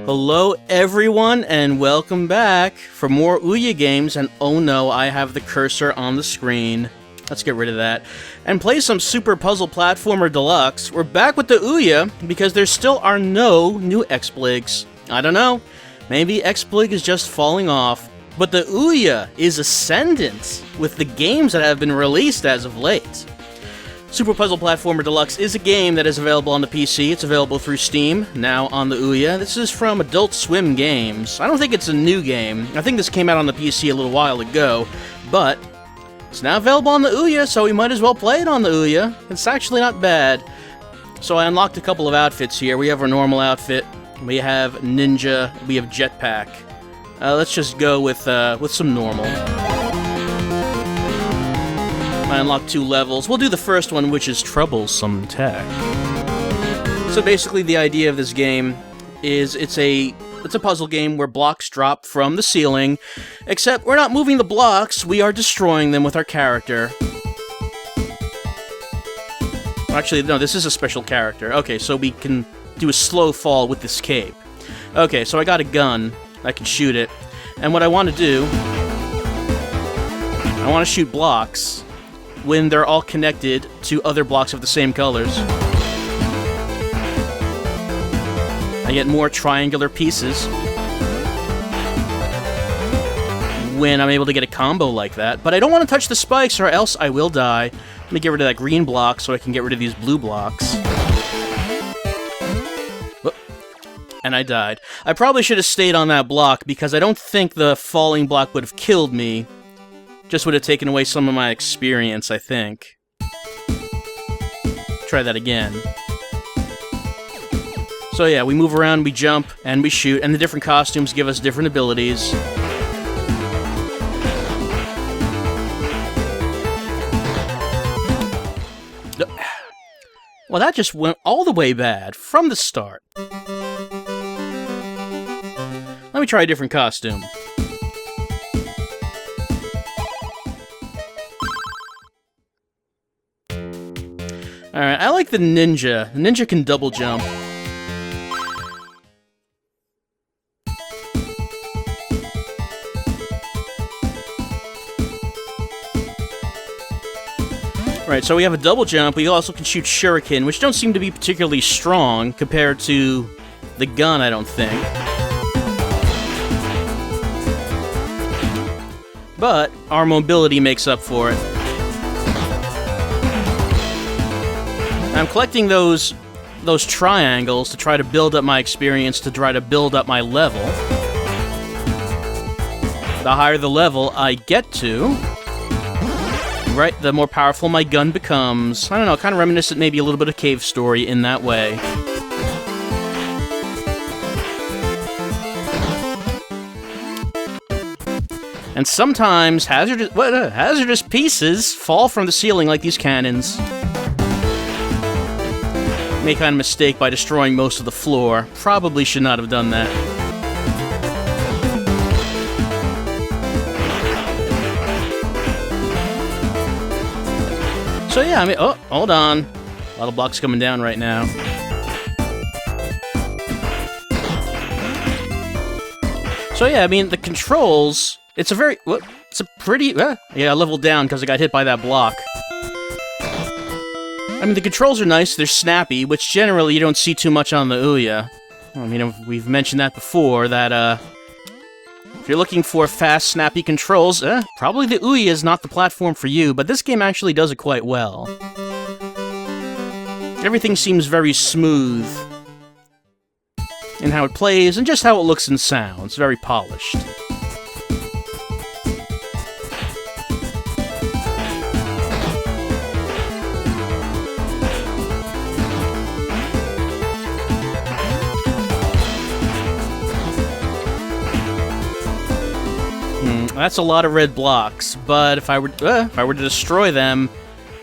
Hello everyone and welcome back for more Ouya games, and oh no, I have the cursor on the screen. Let's get rid of that. And play some Super Puzzle Platformer Deluxe. We're back with the Ouya because there still are no new X-Bligs. I don't know, maybe X-Blig is just falling off, but the Ouya is ascendant with the games that have been released as of late. Super Puzzle Platformer Deluxe is a game that is available on the PC. It's available through Steam, now on the Ouya. This is from Adult Swim Games. I don't think it's a new game. I think this came out on the PC a little while ago, but it's now available on the Ouya, so we might as well play it on the Ouya. It's actually not bad. So I unlocked a couple of outfits here. We have our normal outfit, we have ninja, we have jetpack. Let's just go with some normal. I unlocked 2 levels. We'll do the first one, which is Troublesome Tag. So basically the idea of this game is it's a puzzle game where blocks drop from the ceiling, except we're not moving the blocks, we are destroying them with our character. Actually, no, this is a special character. Okay, so we can do a slow fall with this cape. Okay, so I got a gun. I can shoot it. And what I want to do, I want to shoot blocks when they're all connected to other blocks of the same colors. I get more triangular pieces when I'm able to get a combo like that, but I don't want to touch the spikes or else I will die. Let me get rid of that green block so I can get rid of these blue blocks. Whoop. And I died. I probably should have stayed on that block because I don't think the falling block would have killed me. Just would have taken away some of my experience, I think. Try that again. So yeah, we move around, we jump, and we shoot, and the different costumes give us different abilities. Well, that just went all the way bad, from the start. Let me try a different costume. Alright, I like the ninja. The ninja can double jump. Right, so we have a double jump. We also can shoot shuriken, which don't seem to be particularly strong compared to the gun, I don't think. But our mobility makes up for it. I'm collecting those triangles to try to build up my experience, to try to build up my level. The higher the level I get to, right, the more powerful my gun becomes. I don't know, kind of reminiscent, maybe a little bit of Cave Story in that way. And sometimes hazardous pieces fall from the ceiling like these cannons. Make kind of mistake by destroying most of the floor. Probably should not have done that. So yeah, I mean, oh, hold on. A lot of blocks coming down right now. So yeah, I mean, the controls, it's a pretty, yeah, I leveled down because I got hit by that block. I mean, the controls are nice, they're snappy, which generally you don't see too much on the Ouya. I mean, we've mentioned that before, that, if you're looking for fast, snappy controls, probably the Ouya is not the platform for you, but this game actually does it quite well. Everything seems very smooth in how it plays, and just how it looks and sounds. Very polished. That's a lot of red blocks, but if I were to destroy them,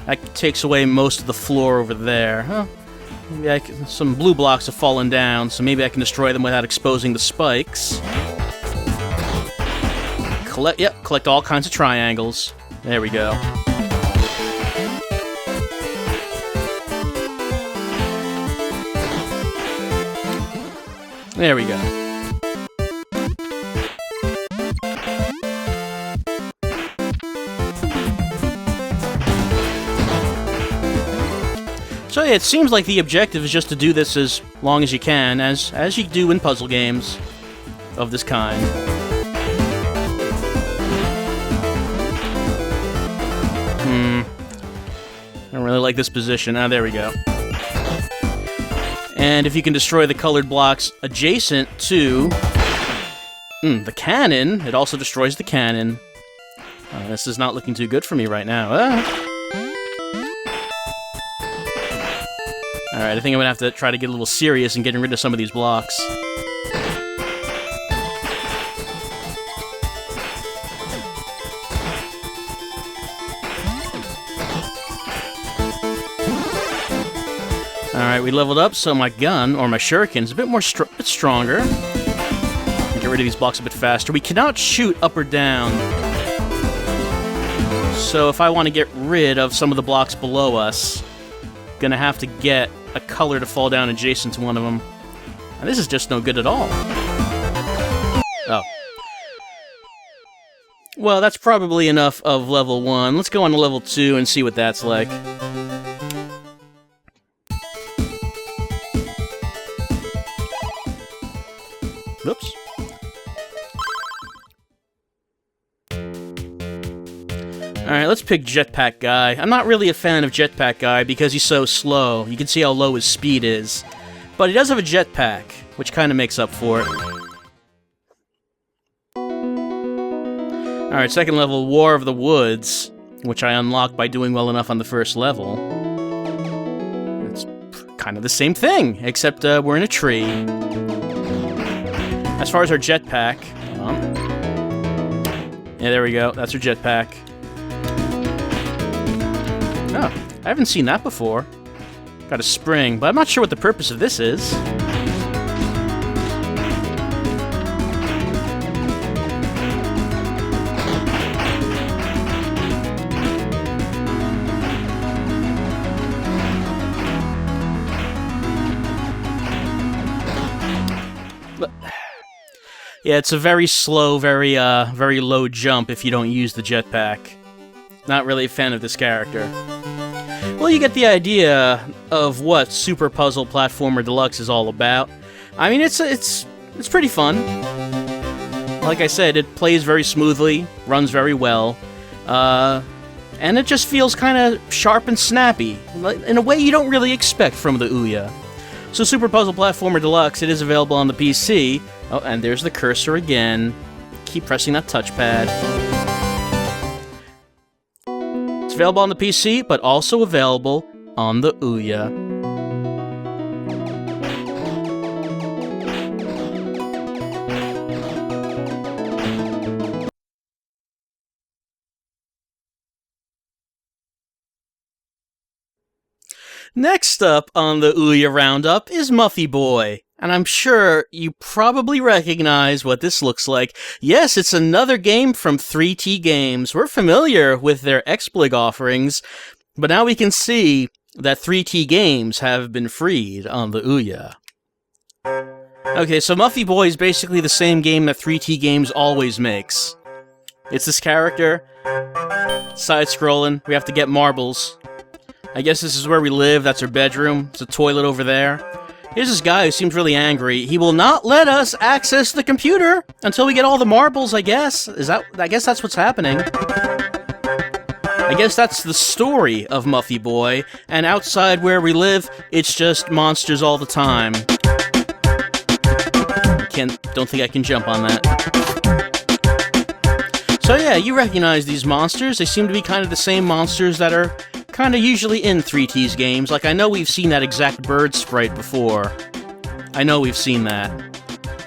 that takes away most of the floor over there. Huh. Maybe some blue blocks have fallen down, so maybe I can destroy them without exposing the spikes. Collect all kinds of triangles. There we go. There we go. So yeah, it seems like the objective is just to do this as long as you can, as you do in puzzle games of this kind. I don't really like this position. Ah, there we go. And if you can destroy the colored blocks adjacent to the cannon, it also destroys the cannon. This is not looking too good for me right now. Alright, I think I'm gonna have to try to get a little serious in getting rid of some of these blocks. Alright, we leveled up, so my gun, or my shuriken's a bit more bit stronger. Get rid of these blocks a bit faster. We cannot shoot up or down. So if I want to get rid of some of the blocks below us, gonna have to get a color to fall down adjacent to one of them. And this is just no good at all. Oh. Well, that's probably enough of level 1. Let's go on to level 2 and see what that's like. Oops. Alright, let's pick Jetpack Guy. I'm not really a fan of Jetpack Guy because he's so slow. You can see how low his speed is. But he does have a jetpack, which kind of makes up for it. Alright, second level, War of the Woods, which I unlocked by doing well enough on the first level. It's kind of the same thing, except we're in a tree. As far as our jetpack... yeah, there we go. That's our jetpack. Oh, I haven't seen that before. Got a spring, but I'm not sure what the purpose of this is. Yeah, it's a very slow, very low jump if you don't use the jetpack. Not really a fan of this character. Well, you get the idea of what Super Puzzle Platformer Deluxe is all about. I mean, it's pretty fun. Like I said, it plays very smoothly, runs very well, and it just feels kind of sharp and snappy, in a way you don't really expect from the Ouya. So Super Puzzle Platformer Deluxe, it is available on the PC. Oh, and there's the cursor again. Keep pressing that touchpad. It's available on the PC, but also available on the Ouya. Next up on the Ouya Roundup is Muffy Boy. And I'm sure you probably recognize what this looks like. Yes, it's another game from 3T Games. We're familiar with their Explig offerings, but now we can see that 3T Games have been freed on the Ouya. Okay, so Muffy Boy is basically the same game that 3T Games always makes. It's this character, side-scrolling, we have to get marbles. I guess this is where we live, that's our bedroom, there's a toilet over there. Here's this guy who seems really angry. He will not let us access the computer until we get all the marbles, I guess. I guess that's what's happening. I guess that's the story of Muffy Boy, and outside where we live, it's just monsters all the time. Don't think I can jump on that. So yeah, you recognize these monsters. They seem to be kind of the same monsters that are kind of usually in 3T's games. Like, I know we've seen that exact bird sprite before. I know we've seen that.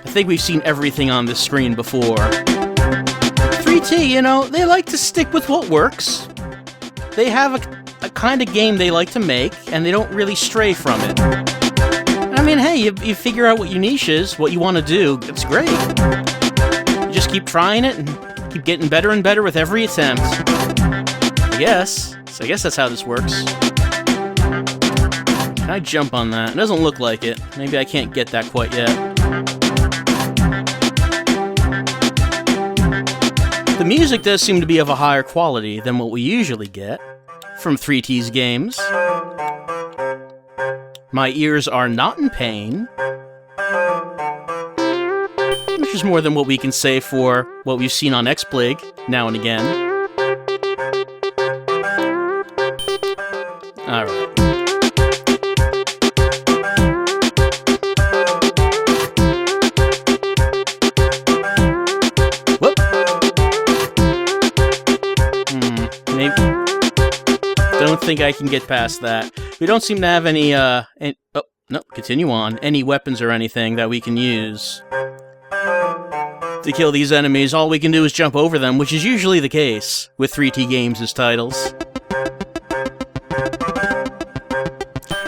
I think we've seen everything on this screen before. 3T, you know, they like to stick with what works. They have a kind of game they like to make, and they don't really stray from it. I mean, hey, you figure out what your niche is, what you want to do, it's great. You just keep trying it, and keep getting better and better with every attempt. I guess. So I guess that's how this works. Can I jump on that? It doesn't look like it. Maybe I can't get that quite yet. The music does seem to be of a higher quality than what we usually get from 3T's games. My ears are not in pain. Which is more than what we can say for what we've seen on X-Blig now and again. Alright. Whoop! Maybe... Don't think I can get past that. We don't seem to have any, oh, no, continue on. Any weapons or anything that we can use to kill these enemies. All we can do is jump over them, which is usually the case with 3T Games' titles.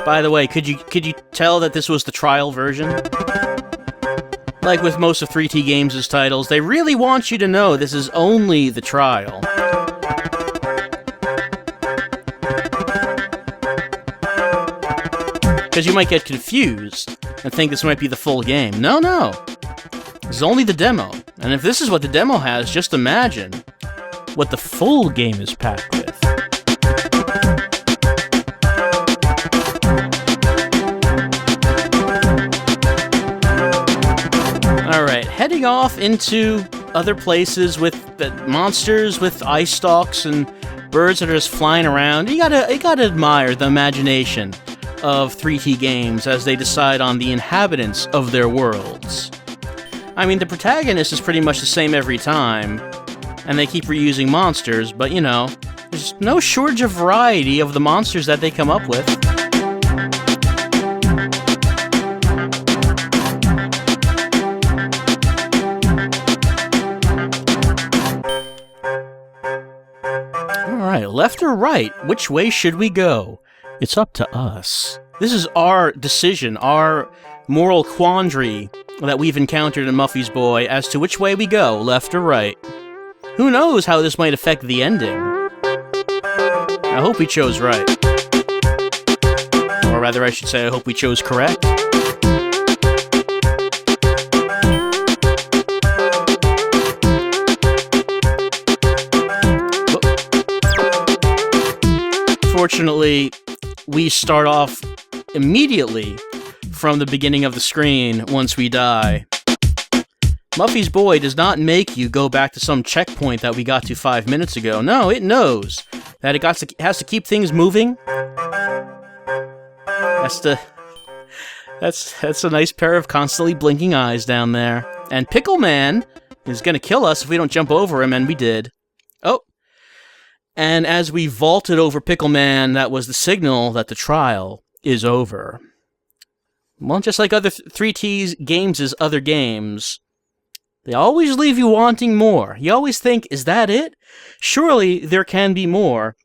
By the way, could you tell that this was the trial version? Like with most of 3T Games' titles, they really want you to know this is only the trial. Because you might get confused and think this might be the full game. No, no. This is only the demo. And if this is what the demo has, just imagine what the full game is packed with. Alright, heading off into other places with the monsters with ice stalks and birds that are just flying around. You gotta admire the imagination of 3T Games as they decide on the inhabitants of their worlds. I mean, the protagonist is pretty much the same every time, and they keep reusing monsters, but you know, there's no shortage of variety of the monsters that they come up with. Alright, left or right? Which way should we go? It's up to us. This is our decision, our moral quandary that we've encountered in Muffy Boy as to which way we go, left or right. Who knows how this might affect the ending? I hope we chose right. Or rather, I should say, I hope we chose correct. Fortunately, we start off immediately from the beginning of the screen once we die. Muffy Boy does not make you go back to some checkpoint that we got to 5 minutes ago. No, it knows that it has to keep things moving. That's a nice pair of constantly blinking eyes down there. And Pickle Man is gonna kill us if we don't jump over him, and we did. Oh. And as we vaulted over Pickle Man, that was the signal that the trial is over. Well, just like other 3T Games' other games, they always leave you wanting more. You always think, is that it? Surely there can be more.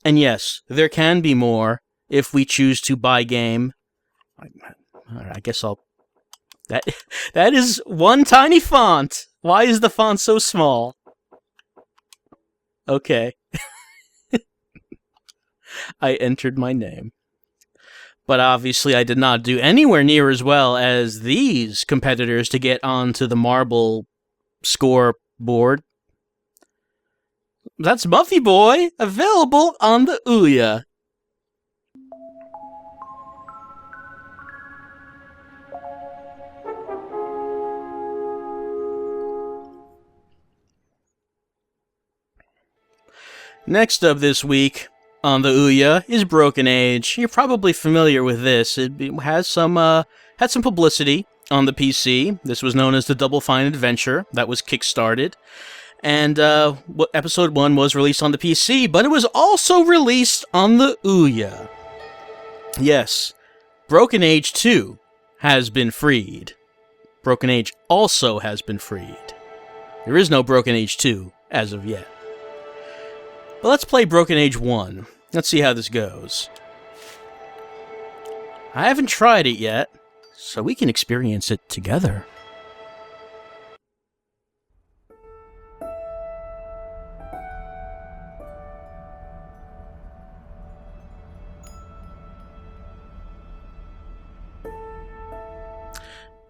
And yes, there can be more if we choose to buy game. I guess I'll... That is one tiny font. Why is the font so small? Okay. I entered my name. But obviously I did not do anywhere near as well as these competitors to get onto the marble scoreboard. That's Muffy Boy, available on the Ouya. Next up this week on the Ouya is Broken Age. You're probably familiar with this. It has had some publicity on the PC. This was known as the Double Fine Adventure that was kickstarted. And episode 1 was released on the PC, but it was also released on the Ouya. Yes, Broken Age 2 has been freed. Broken Age also has been freed. There is no Broken Age 2 as of yet. But let's play Broken Age 1. Let's see how this goes. I haven't tried it yet, so we can experience it together.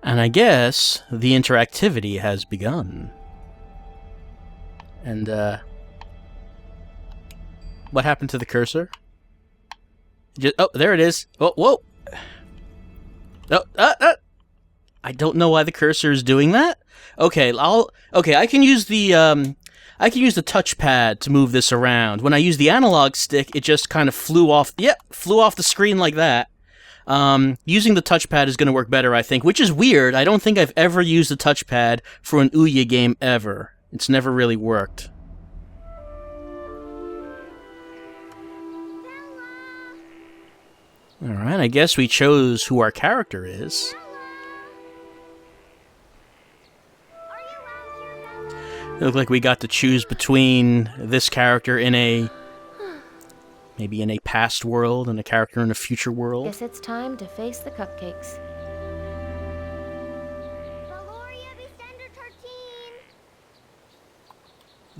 And I guess the interactivity has begun. And, what happened to the cursor? Oh, there it is. Oh, whoa! Oh, I don't know why the cursor is doing that. Okay, I can use the touchpad to move this around. When I use the analog stick, it just kind of flew off the screen like that. Using the touchpad is going to work better, I think, which is weird. I don't think I've ever used the touchpad for an Ouya game ever. It's never really worked. Alright, I guess we chose who our character is. It looked like we got to choose between this character maybe in a past world and a character in a future world. Guess it's time to face the cupcakes.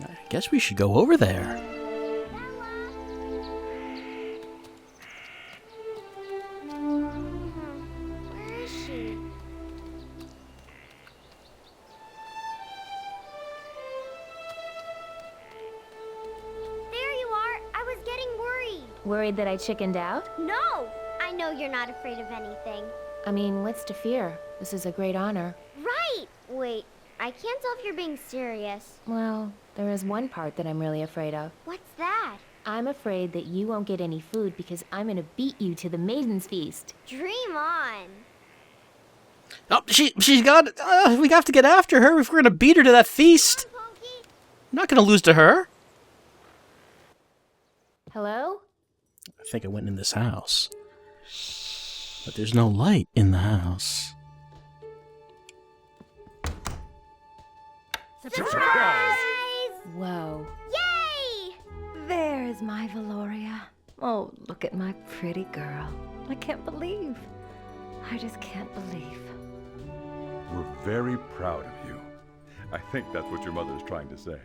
I guess we should go over there. Worried that I chickened out? No! I know you're not afraid of anything. I mean, what's to fear? This is a great honor. Right! Wait, I can't tell if you're being serious. Well, there is one part that I'm really afraid of. What's that? I'm afraid that you won't get any food because I'm gonna beat you to the Maidens Feast. Dream on! Oh, she's got... we have to get after her if we're gonna beat her to that feast. Come on, Punky. I'm not gonna lose to her. Hello? I think I went in this house. But there's no light in the house. Surprise! Whoa. Yay! There's my Valoria. Oh, look at my pretty girl. I can't believe. I just can't believe. We're very proud of you. I think that's what your mother is trying to say.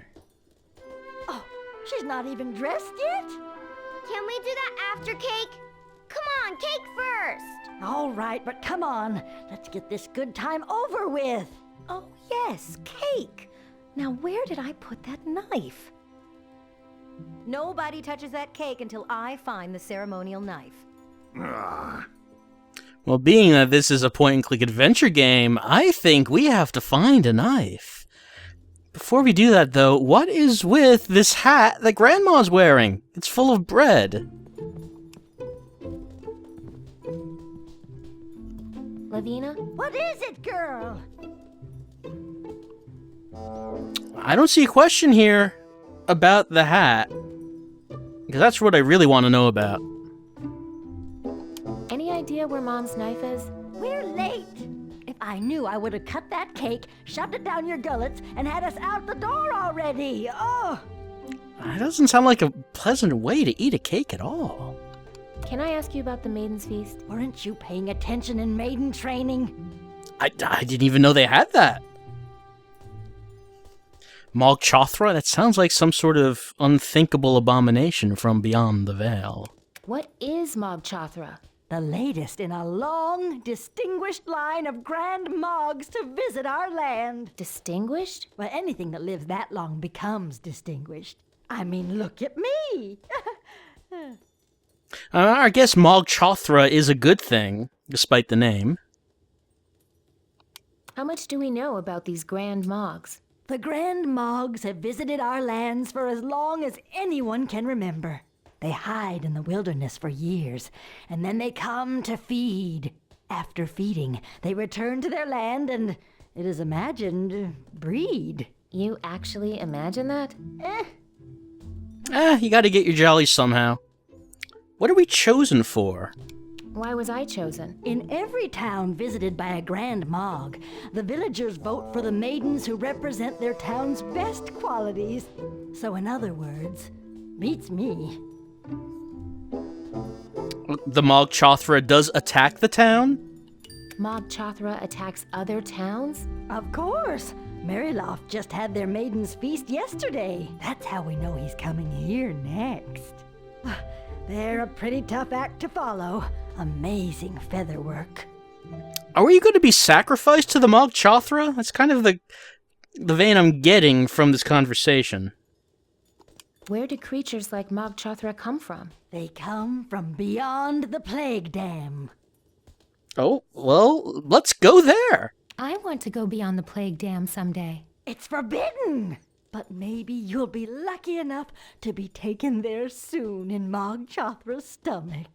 Oh, she's not even dressed yet? Can we do that after cake? Come on, cake first! All right, but come on. Let's get this good time over with. Oh, yes, cake. Now, where did I put that knife? Nobody touches that cake until I find the ceremonial knife. Well, being that this is a point-and-click adventure game, I think we have to find a knife. Before we do that, though, what is with this hat that Grandma's wearing? It's full of bread. Lavina? What is it, girl? I don't see a question here about the hat. Because that's what I really want to know about. Any idea where Mom's knife is? We're late. If I knew, I would have cut that cake, shoved it down your gullets, and had us out the door already. Oh! That doesn't sound like a pleasant way to eat a cake at all. Can I ask you about the Maidens Feast? Weren't you paying attention in maiden training? I didn't even know they had that. Mog Chothra? That sounds like some sort of unthinkable abomination from beyond the veil. What is Mog Chothra? The latest in a long, distinguished line of grand mogs to visit our land. Distinguished? Well, anything that lives that long becomes distinguished. I mean, look at me. I guess Mog Chothra is a good thing, despite the name. How much do we know about these grand mogs? The grand mogs have visited our lands for as long as anyone can remember. They hide in the wilderness for years, and then they come to feed. After feeding, they return to their land and, it is imagined, breed. You actually imagine that? You gotta get your jollies somehow. What are we chosen for? Why was I chosen? In every town visited by a grand mog, the villagers vote for the maidens who represent their town's best qualities. So in other words, beats me. The Mog Chothra does attack the town? Mog Chothra attacks other towns? Of course. Maryloft just had their Maidens Feast yesterday. That's how we know he's coming here next. They're a pretty tough act to follow. Amazing feather work. Are we going to be sacrificed to the Mog Chothra? That's kind of the vein I'm getting from this conversation. Where do creatures like Mog Chothra come from? They come from beyond the plague dam. Oh, well, let's go there. I want to go beyond the plague dam someday. It's forbidden! But maybe you'll be lucky enough to be taken there soon in Mog Chothra's stomach.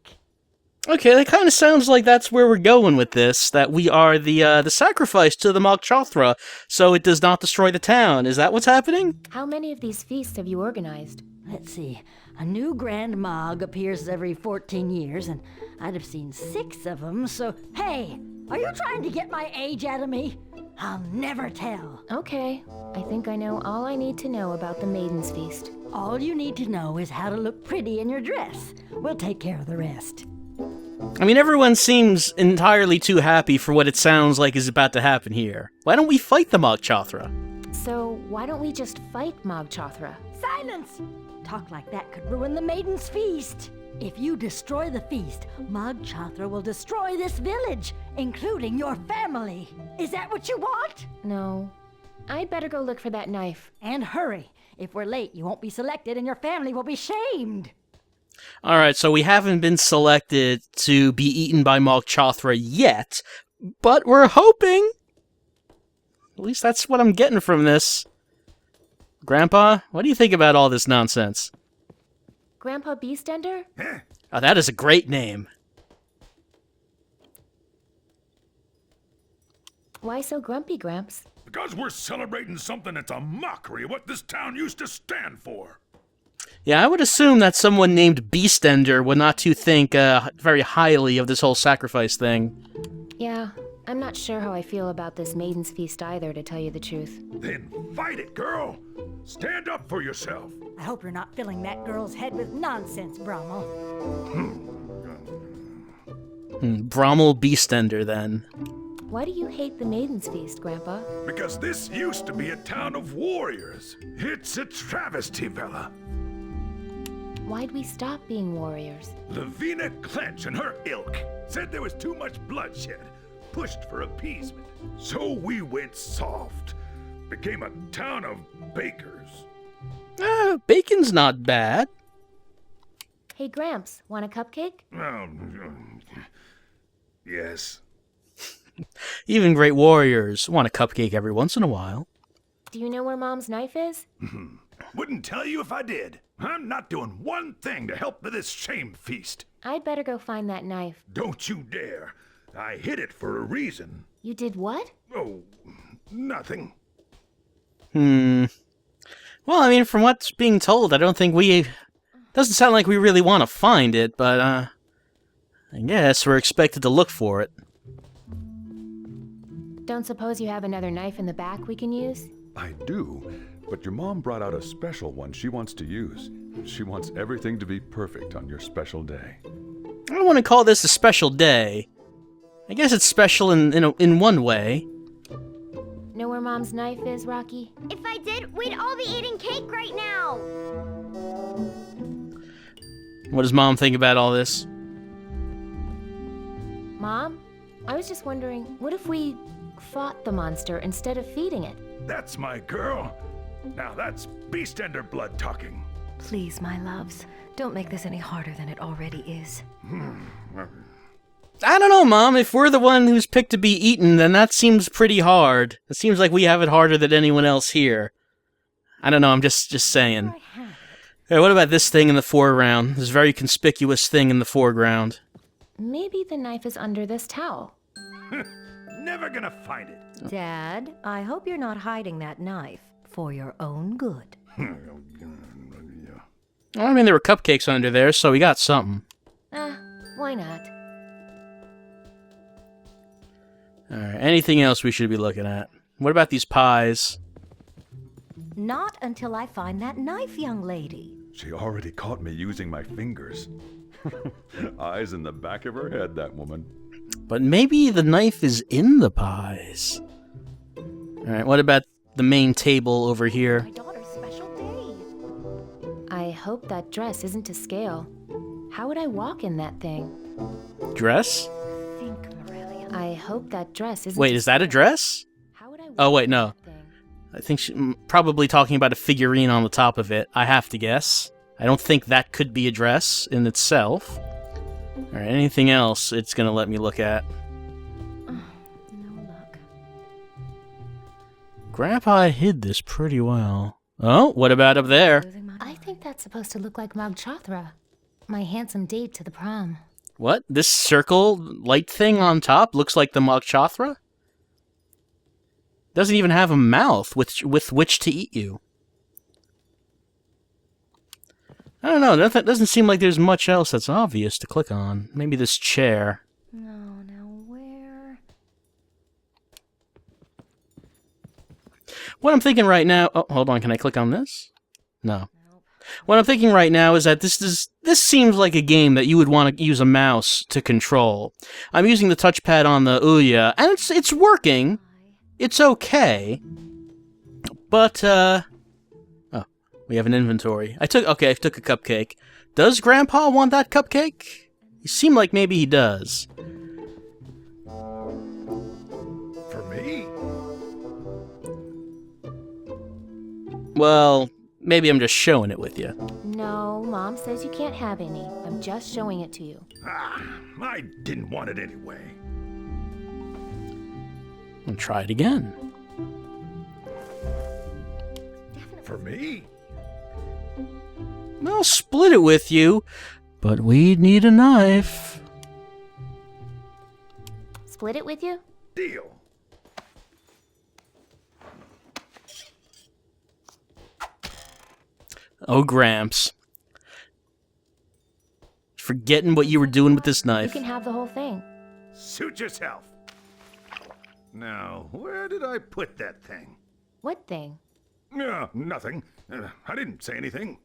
Okay, that kind of sounds like that's where we're going with this, that we are the sacrifice to the Mog Chothra, so it does not destroy the town. Is that what's happening? How many of these feasts have you organized? Let's see. A new Grand Mog appears every 14 years, and I'd have seen 6 of them, so... Hey! Are you trying to get my age out of me? I'll never tell. Okay, I think I know all I need to know about the Maidens Feast. All you need to know is how to look pretty in your dress. We'll take care of the rest. I mean, everyone seems entirely too happy for what it sounds like is about to happen here. Why don't we fight the Mog Chothra? So, why don't we just fight Mog Chothra? Silence! Talk like that could ruin the Maidens Feast. If you destroy the feast, Mog Chothra will destroy this village, including your family. Is that what you want? No. I'd better go look for that knife. And hurry. If we're late, you won't be selected and your family will be shamed. Alright, so we haven't been selected to be eaten by Mog Chothra yet, but we're hoping. At least that's what I'm getting from this. Grandpa, what do you think about all this nonsense? Grandpa Beastender? Oh, that is a great name. Why so grumpy, Gramps? Because we're celebrating something that's a mockery of what this town used to stand for. Yeah, I would assume that someone named Beastender would not to think very highly of this whole sacrifice thing. Yeah, I'm not sure how I feel about this Maidens Feast either, to tell you the truth. Then fight it, girl. Stand up for yourself. I hope you're not filling that girl's head with nonsense, Brommel. Brommel Beastender, then. Why do you hate the Maidens Feast, Grandpa? Because this used to be a town of warriors. It's a travesty, Bella. Why'd we stop being warriors? Lavina Clench and her ilk said there was too much bloodshed, pushed for appeasement. So we went soft. Became a town of bakers. Bacon's not bad. Hey, Gramps, want a cupcake? Yes. Even great warriors want a cupcake every once in a while. Do you know where Mom's knife is? Wouldn't tell you if I did. I'm not doing one thing to help with this shame feast. I'd better go find that knife. Don't you dare. I hid it for a reason. You did what? Oh, nothing. Well, I mean, from what's being told, I don't think we... Doesn't sound like we really want to find it, but, I guess we're expected to look for it. Don't suppose you have another knife in the back we can use? I do, but your mom brought out a special one she wants to use. She wants everything to be perfect on your special day. I don't want to call this a special day. I guess it's special in one way. Know where Mom's knife is, Rocky? If I did, we'd all be eating cake right now. What does Mom think about all this? Mom? I was just wondering, what if we fought the monster instead of feeding it? That's my girl. Now that's Beastender blood talking. Please, my loves, don't make this any harder than it already is. I don't know, Mom. If we're the one who's picked to be eaten, then that seems pretty hard. It seems like we have it harder than anyone else here. I don't know, I'm just saying. Hey, what about this thing in the foreground? This very conspicuous thing in the foreground. Maybe the knife is under this towel. Never gonna find it. Dad, I hope you're not hiding that knife for your own good. Well, I mean, there were cupcakes under there, so we got something. Why not? Alright, anything else we should be looking at? What about these pies? Not until I find that knife, young lady. She already caught me using my fingers. Eyes in the back of her head, that woman. But maybe the knife is in the pies. Alright, what about the main table over here? My daughter's special day. I hope that dress isn't to scale. How would I walk in that thing? Dress? Think, Morelia. I hope that dress isn't Wait, to is that a scale. dress? How would I walk Oh, wait, in no. that thing? I think she's probably talking about a figurine on the top of it. I have to guess. I don't think that could be a dress in itself. Alright, anything else it's gonna let me look at? Grandpa hid this pretty well. Oh, what about up there? I think that's supposed to look like Mog Chothra, my handsome date to the prom. What? This circle light thing on top looks like the Mog Chothra? Doesn't even have a mouth with which to eat you. I don't know, that doesn't seem like there's much else that's obvious to click on. Maybe this chair. No, now where? What I'm thinking right now... Oh, hold on, can I click on this? No. What I'm thinking right now is that this seems like a game that you would want to use a mouse to control. I'm using the touchpad on the Ouya, and it's working. It's okay. But, oh, we have an inventory. I took a cupcake. Does Grandpa want that cupcake? You seem like maybe he does. For me? Well, maybe I'm just showing it with you. No, Mom says you can't have any. I'm just showing it to you. I didn't want it anyway. I'll try it again. For me? I'll split it with you, but we'd need a knife. Split it with you? Deal. Oh, Gramps. Forgetting what you were doing with this You knife. can have the whole thing. Suit yourself. Now, where did I put that thing? What thing? Nothing. I didn't say anything.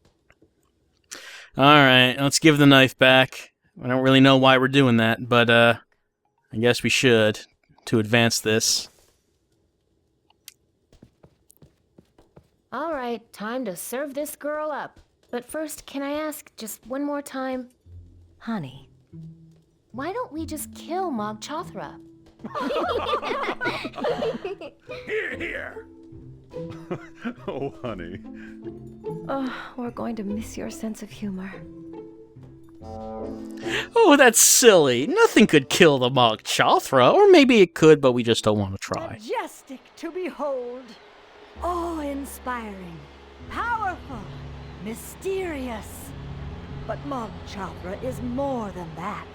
Alright, let's give the knife back. I don't really know why we're doing that, but, I guess we should, to advance this. All right, time to serve this girl up. But first, can I ask just one more time? Honey, Why don't we just kill Mog Chothra? Here, here. Oh, honey. we're going to miss your sense of humor. Oh, that's silly. Nothing could kill the Mog Chothra, or maybe it could, but we just don't want to try. Majestic to behold, awe-inspiring, powerful, mysterious. But Mog Chothra is more than that.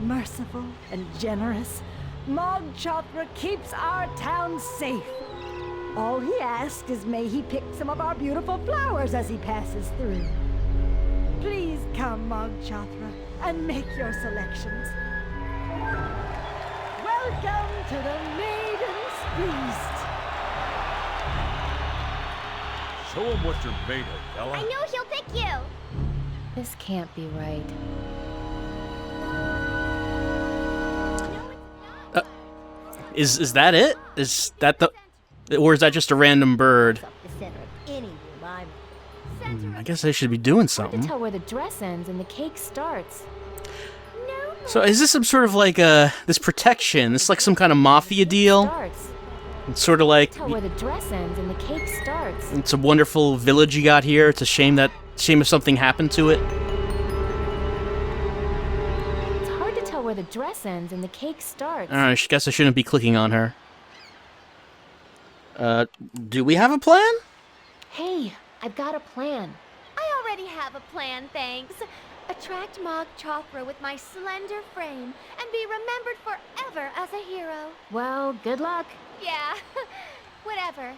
Merciful and generous, Mog Chothra keeps our town safe. All he asks is may he pick some of our beautiful flowers as he passes through. Please come, Mog Chothra, and make your selections. Welcome to the Maidens Feast. Show him what you're made of, fella. I know he'll pick you. This can't be right. Is that it? Is that the... Or is that just a random bird? The center of any room I'm I guess I should be doing Hard to something. tell where the dress ends and the cake starts. So is this some sort of like this protection? This like some kind of mafia deal? Starts. It's sort of like Tell where the dress ends and the cake starts. it's a wonderful village you got here. It's a shame if something happened to it. It's hard to tell where the dress ends and the cake starts. I guess I shouldn't be clicking on her. Do we have a plan? Hey, I've got a plan. I already have a plan, thanks. Attract Mog Chothra with my slender frame and be remembered forever as a hero. Well, good luck. Yeah, whatever.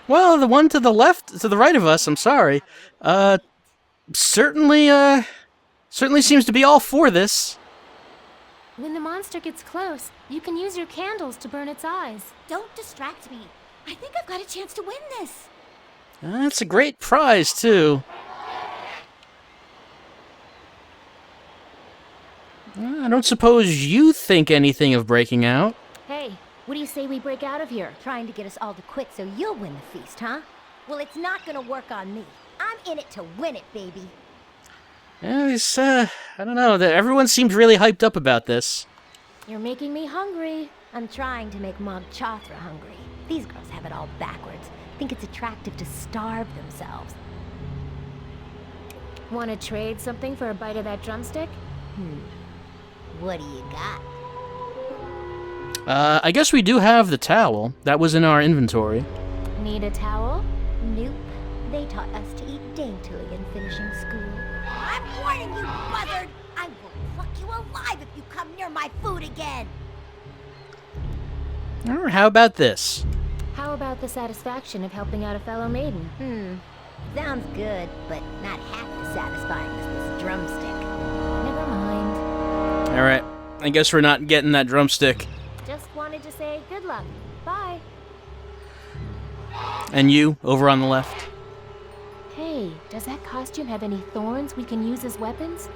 Well, the one to the right of us, I'm sorry, certainly seems to be all for this. When the monster gets close, you can use your candles to burn its eyes. Don't distract me. I think I've got a chance to win this. That's a great prize, too. I don't suppose you think anything of breaking out. Hey, what do you say we break out of here? Trying to get us all to quit so you'll win the feast, huh? Well, it's not gonna work on me. I'm in it to win it, baby. Yeah, I don't know. Everyone seems really hyped up about this. You're making me hungry. I'm trying to make Mog Chothra hungry. These girls have it all backwards. Think it's attractive to starve themselves. Want to trade something for a bite of that drumstick? What do you got? I guess we do have the towel. That was in our inventory. Need a towel? Nope. They taught us to eat daintily in finishing school. I'm warning you, buzzard! I will pluck you alive if you come near my food again! Or how about this? How about the satisfaction of helping out a fellow maiden? Sounds good, but not half as satisfying as this drumstick. Never mind. Alright, I guess we're not getting that drumstick. Just wanted to say good luck. Bye. And you, over on the left. Hey, does that costume have any thorns we can use as weapons?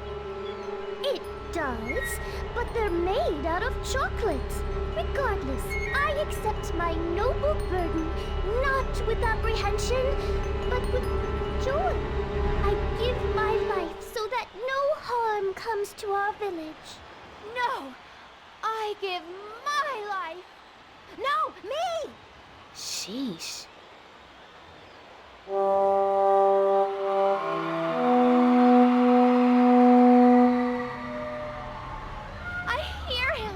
It does, but they're made out of chocolate. Regardless, I accept my noble burden, not with apprehension, but with joy. I give my life so that no harm comes to our village. No, I give my life. No, me! Sheesh. I hear him.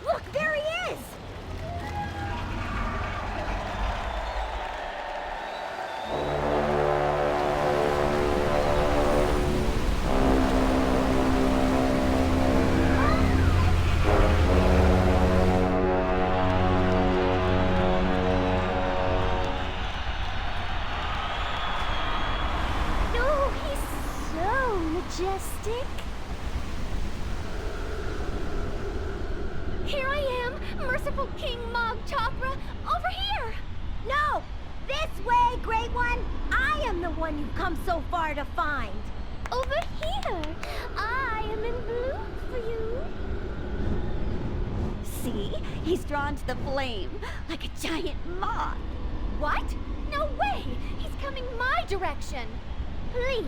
Look, there he is. No, he's so majestic. Here I am, merciful King Mog Chakra, over here! No! This way, Great One! I am the one you've come so far to find! Over here! I am in bloom for you! See? He's drawn to the flame, like a giant moth. What? No way! He's coming my direction! Please,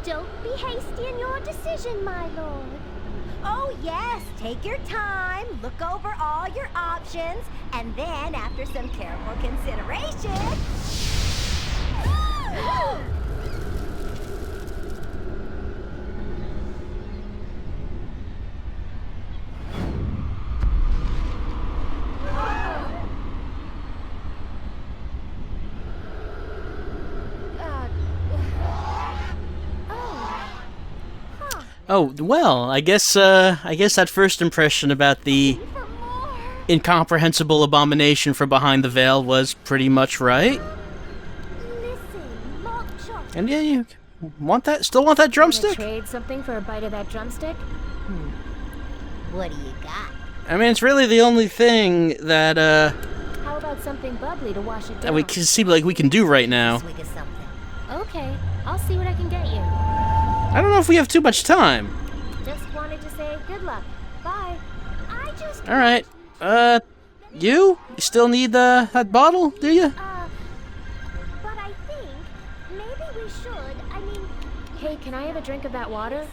don't be hasty in your decision, my lord. Oh yes, take your time, look over all your options, and then after some careful consideration... Oh, well, I guess that first impression about the For more! incomprehensible abomination from behind the veil was pretty much right. Listen, Mog Chakra. And yeah, you still want that Wanna drumstick? trade something for a bite of that drumstick? What do you got? I mean, it's really the only thing that How about something bubbly to wash it that down? we can seem like we can do right now. Swig of something. Okay, I'll see what I can get you. I don't know if we have too much time. Just wanted to say good luck. Bye. I just... All right, you still need that bottle, do you? But I think maybe we should. I mean... Hey, can I have a drink of that water?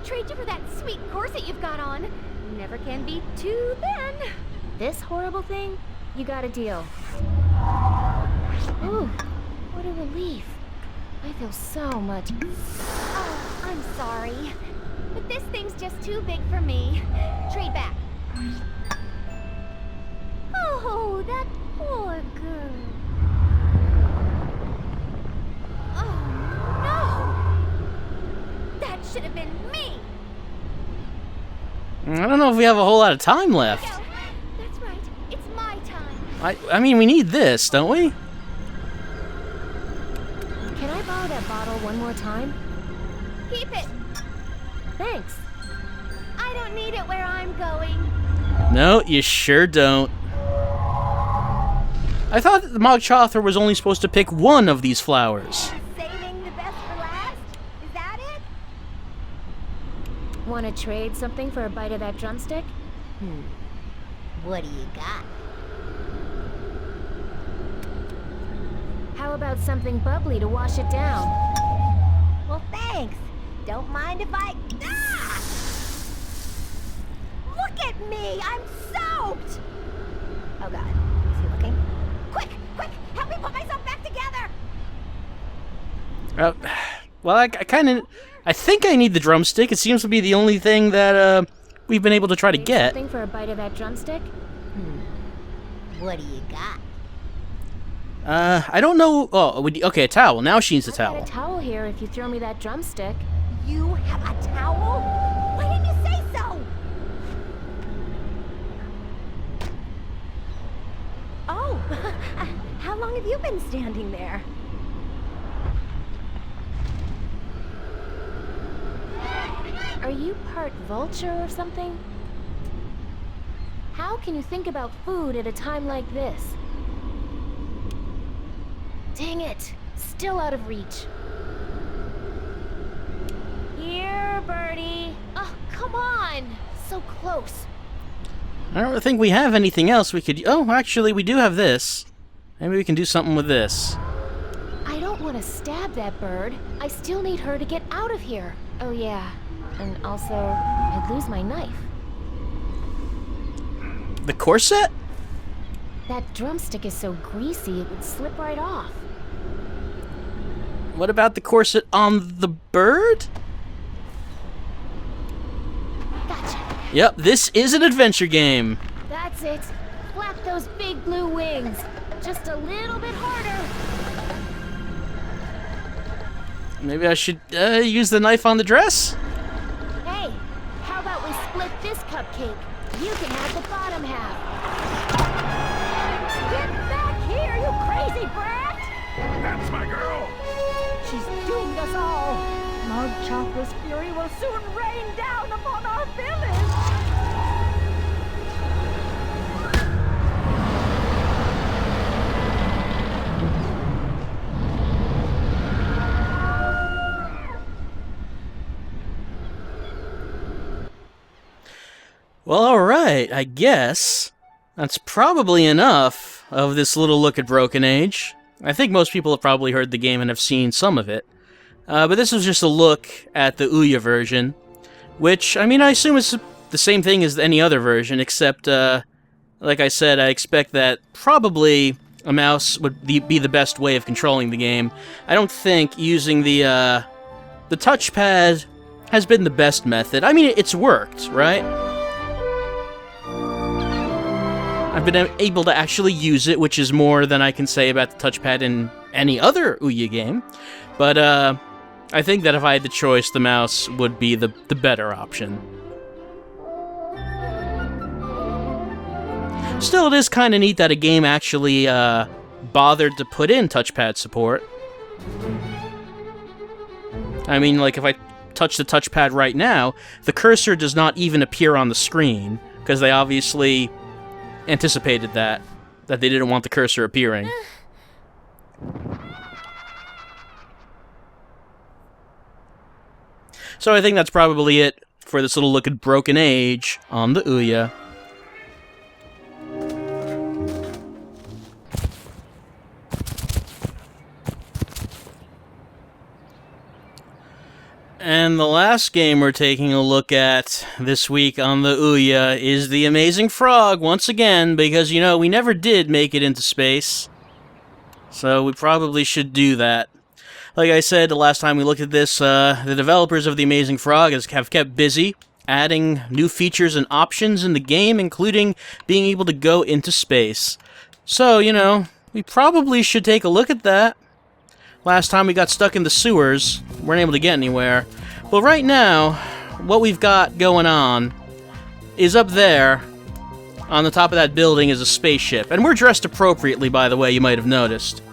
Trade you for that sweet corset you've got on. Never can be too thin. This horrible thing? You got a deal. Ooh, what a relief. I feel so much... Oh, I'm sorry. But this thing's just too big for me. Trade back. Oh, that poor girl. Oh, no! That should have been me! I don't know if we have a whole lot of time left. Go. That's right. It's my time. I mean, we need this, don't we? Can I borrow that bottle one more time? Keep it. Thanks. I don't need it where I'm going. No, you sure don't. I thought that the Mog Chakra was only supposed to pick one of these flowers. Saving the best for last? Is that it? Want to trade something for a bite of that drumstick? What do you got? How about something bubbly to wash it down? Well, thanks. Don't mind if I... Ah! Look at me! I'm soaked! Oh, God. Is he looking? Quick! Quick! Help me put myself back together! Well, I think I need the drumstick. It seems to be the only thing that we've been able to try to Trade get. something for a bite of that drumstick? What do you got? I don't know. Oh, okay, a towel. Now she needs a I've got towel. a towel here if you throw me that drumstick. You have a towel? Why didn't you say so? Oh, how long have you been standing there? Are you part vulture or something? How can you think about food at a time like this? Dang it! Still out of reach. Here, birdie! Oh, come on! So close. I don't think we have anything else we could... Oh, actually, we do have this. Maybe we can do something with this. I don't want to stab that bird. I still need her to get out of here. Oh, yeah. And also, I'd lose my knife. The corset? That drumstick is so greasy it would slip right off. What about the corset on the bird? Gotcha. Yep, this is an adventure game. That's it. Flap those big blue wings. Just a little bit harder. Maybe I should use the knife on the dress? Hey, how about we split this cupcake? You can have the bottom half. Get back here, you crazy brat! That's my girl! She's doomed us all. Lord Chocolate's fury will soon rain down upon our village. Well, alright, I guess. That's probably enough of this little look at Broken Age. I think most people have probably heard the game and have seen some of it. But this was just a look at the Ouya version, which, I mean, I assume it's the same thing as any other version, except, like I said, I expect that probably a mouse would be the best way of controlling the game. I don't think using the touchpad has been the best method. I mean, it's worked, right? I've been able to actually use it, which is more than I can say about the touchpad in any other Ouya game. But, I think that if I had the choice, the mouse would be the better option. Still, it is kind of neat that a game actually, bothered to put in touchpad support. I mean, like, if I touch the touchpad right now, the cursor does not even appear on the screen, because they obviously anticipated that they didn't want the cursor appearing. So I think that's probably it for this little look at Broken Age on the Ouya. And the last game we're taking a look at this week on the Ouya is the Amazing Frog, once again, because, you know, we never did make it into space. So we probably should do that. Like I said, the last time we looked at this, the developers of the Amazing Frog have kept busy adding new features and options in the game, including being able to go into space. So, you know, we probably should take a look at that. Last time we got stuck in the sewers, weren't able to get anywhere. Well, right now, what we've got going on is up there, on the top of that building, is a spaceship. And we're dressed appropriately, by the way, you might have noticed.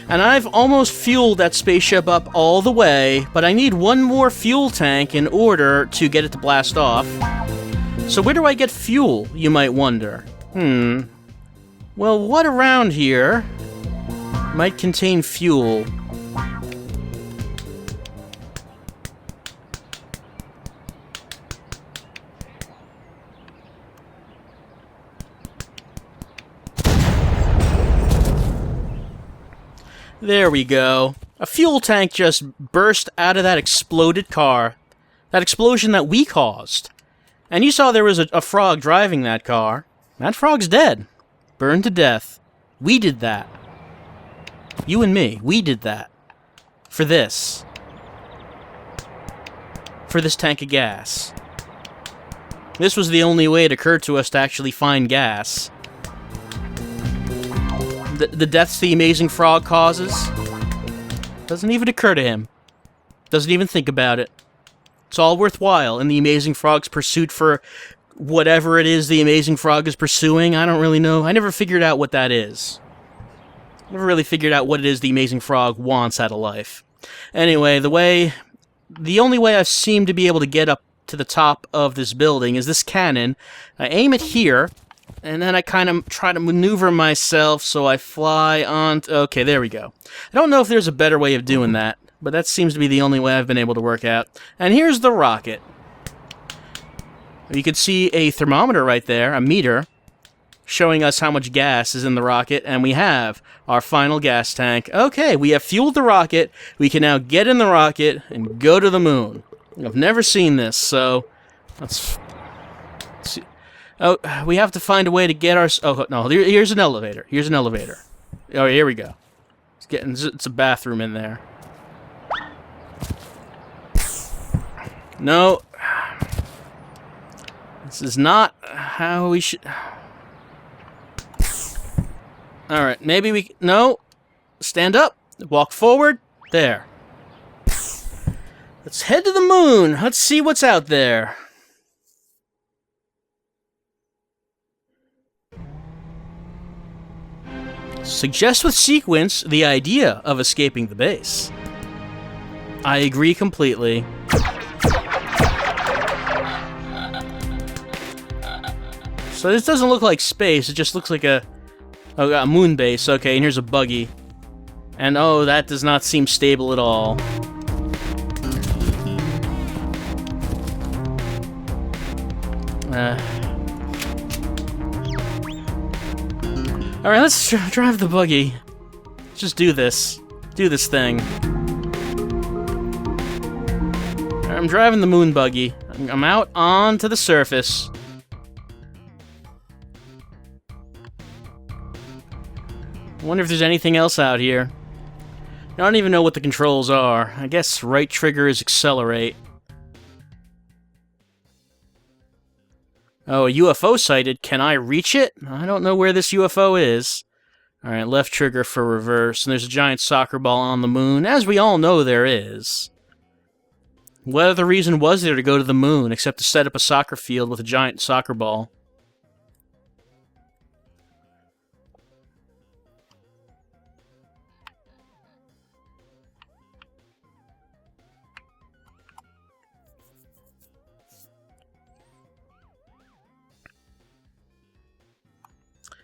And I've almost fueled that spaceship up all the way, but I need one more fuel tank in order to get it to blast off. So where do I get fuel, you might wonder? Well, what around here might contain fuel? There we go. A fuel tank just burst out of that exploded car. That explosion that we caused. And you saw there was a frog driving that car. That frog's dead. Burned to death. We did that. You and me, we did that. For this. For this tank of gas. This was the only way it occurred to us to actually find gas. the deaths the Amazing Frog causes. Doesn't even occur to him. Doesn't even think about it. It's all worthwhile in the Amazing Frog's pursuit for whatever it is the Amazing Frog is pursuing. I don't really know. I never figured out what that is. Never really figured out what it is the Amazing Frog wants out of life. Anyway, the only way I've seemed to be able to get up to the top of this building is this cannon. I aim it here, and then I kind of try to maneuver myself so I fly on... Okay, there we go. I don't know if there's a better way of doing that, but that seems to be the only way I've been able to work out. And here's the rocket. You can see a thermometer right there, a meter, showing us how much gas is in the rocket, and we have our final gas tank. Okay, we have fueled the rocket. We can now get in the rocket and go to the moon. I've never seen this, so let's see. Oh, we have to find a way to get our... Oh, no, here's an elevator. Here's an elevator. Oh, here we go. It's a bathroom in there. No. This is not how we should... Alright, maybe we... No. Stand up. Walk forward. There. Let's head to the moon. Let's see what's out there. Suggest with sequence the idea of escaping the base. I agree completely. So this doesn't look like space, it just looks like a moon base. Okay, and here's a buggy. And oh, that does not seem stable at all. Alright, let's drive the buggy. Let's just do this. Do this thing. I'm driving the moon buggy. I'm out onto the surface. I wonder if there's anything else out here. I don't even know what the controls are. I guess right trigger is accelerate. Oh, a UFO sighted. Can I reach it? I don't know where this UFO is. Alright, left trigger for reverse. And there's a giant soccer ball on the moon, as we all know there is. What other reason was there to go to the moon, except to set up a soccer field with a giant soccer ball?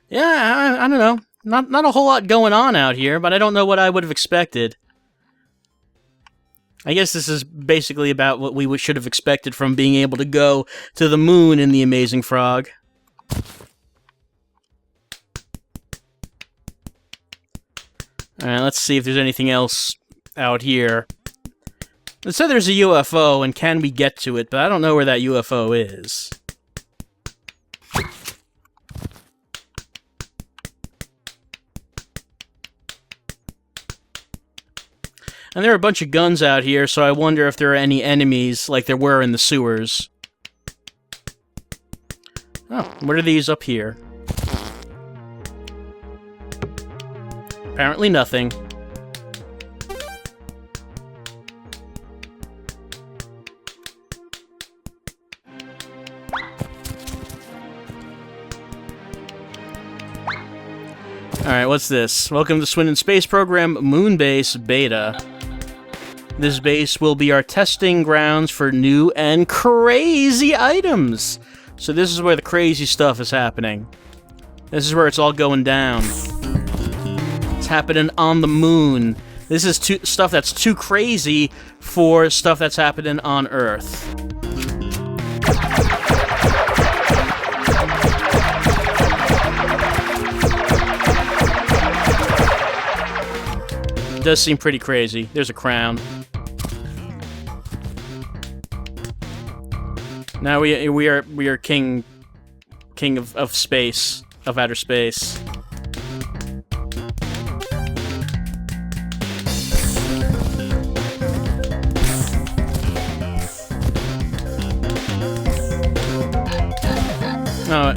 Yeah, I don't know. Not a whole lot going on out here, but I don't know what I would have expected. I guess this is basically about what we should have expected from being able to go to the moon in The Amazing Frog. Alright, let's see if there's anything else out here. It said there's a UFO, and can we get to it, but I don't know where that UFO is. And there are a bunch of guns out here, so I wonder if there are any enemies like there were in the sewers. Oh, what are these up here? Apparently nothing. Alright, what's this? Welcome to Swindon Space Program Moonbase Beta. This base will be our testing grounds for new and crazy items. So this is where the crazy stuff is happening. This is where it's all going down. It's happening on the moon. This is stuff that's too crazy for stuff that's happening on Earth. It does seem pretty crazy. There's a crown. Now we are king of space, of outer space. Oh,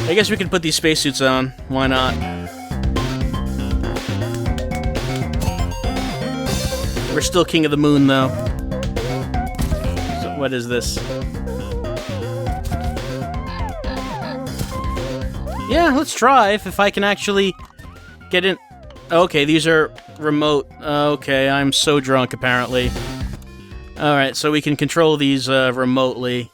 I guess we could put these spacesuits on. Why not? still king of the moon, though. So what is this? Yeah, let's try if I can actually get in. Okay, these are remote. Okay, I'm so drunk, apparently. Alright, so we can control these remotely.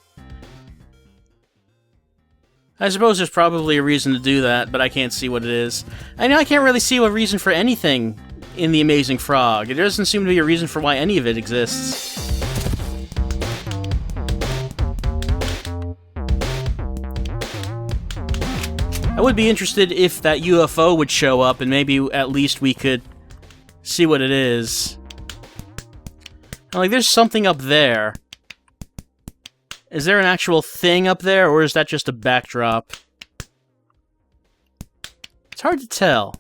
I suppose there's probably a reason to do that, but I can't see what it is. I know I can't really see a reason for anything in The Amazing Frog. There doesn't seem to be a reason for why any of it exists. I would be interested if that UFO would show up, and maybe at least we could see what it is. Like, there's something up there. Is there an actual thing up there, or is that just a backdrop? It's hard to tell.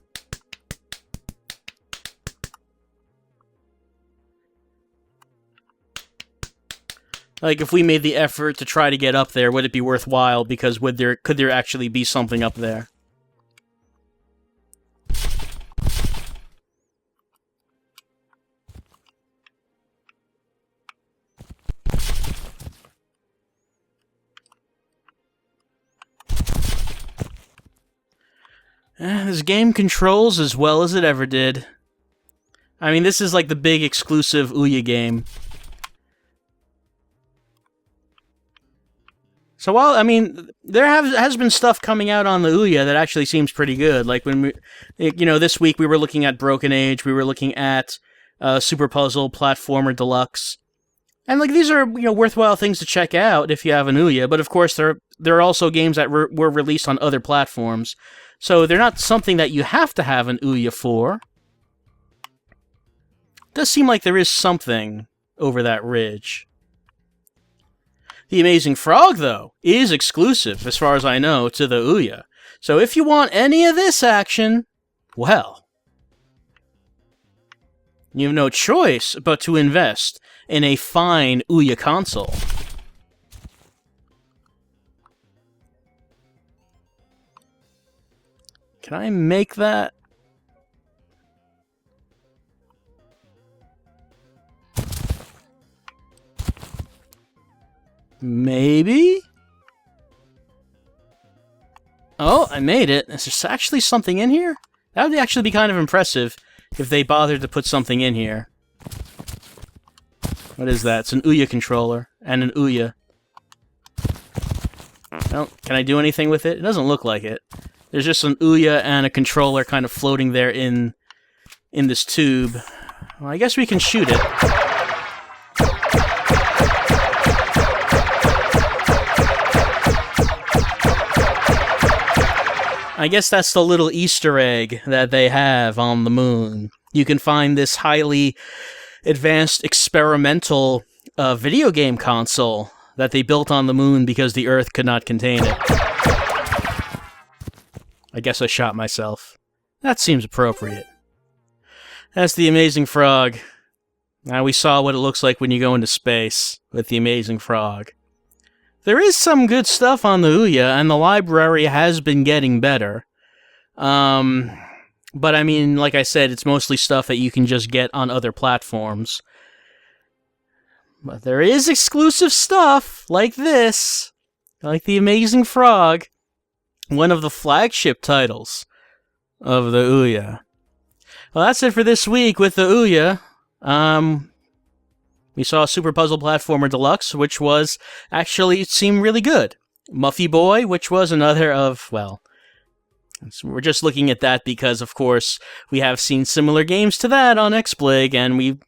Like, if we made the effort to try to get up there, would it be worthwhile? Because could there actually be something up there? This game controls as well as it ever did. I mean, this is like the big exclusive Ouya game. So while, I mean, there has been stuff coming out on the Ouya that actually seems pretty good. Like when we, you know, this week we were looking at Broken Age, we were looking at Super Puzzle Platformer Deluxe. And like these are, you know, worthwhile things to check out if you have an Ouya, but of course there are also games that were released on other platforms. So they're not something that you have to have an Ouya for. It does seem like there is something over that ridge. The Amazing Frog, though, is exclusive, as far as I know, to the Ouya. So if you want any of this action, well, you have no choice but to invest in a fine Ouya console. Can I make that? Maybe? Oh, I made it. Is there actually something in here? That would actually be kind of impressive if they bothered to put something in here. What is that? It's an Ouya controller and an Ouya. Well, can I do anything with it? It doesn't look like it. There's just an Ouya and a controller kind of floating there in this tube. Well, I guess we can shoot it. I guess that's the little Easter egg that they have on the moon. You can find this highly advanced experimental video game console that they built on the moon because the Earth could not contain it. I guess I shot myself. That seems appropriate. That's the Amazing Frog. Now we saw what it looks like when you go into space with the Amazing Frog. There is some good stuff on the Ouya, and the library has been getting better. But I mean, like I said, it's mostly stuff that you can just get on other platforms. But there is exclusive stuff, like this, like the Amazing Frog, one of the flagship titles of the Ouya. Well, that's it for this week with the Ouya. We saw Super Puzzle Platformer Deluxe, which was actually, it seemed really good. Muffy Boy, which was another of, well, we're just looking at that because, of course, we have seen similar games to that on XBlig, and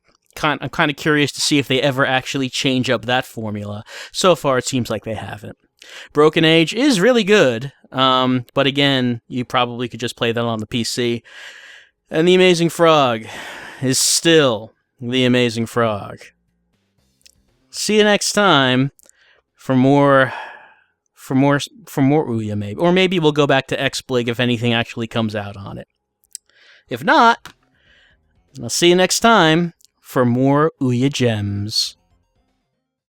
I'm kind of curious to see if they ever actually change up that formula. So far, it seems like they haven't. Broken Age is really good, but again, you probably could just play that on the PC. And The Amazing Frog is still The Amazing Frog. See you next time for more Ouya, maybe. Or maybe we'll go back to XBlig if anything actually comes out on it. If not, I'll see you next time for more Ouya gems.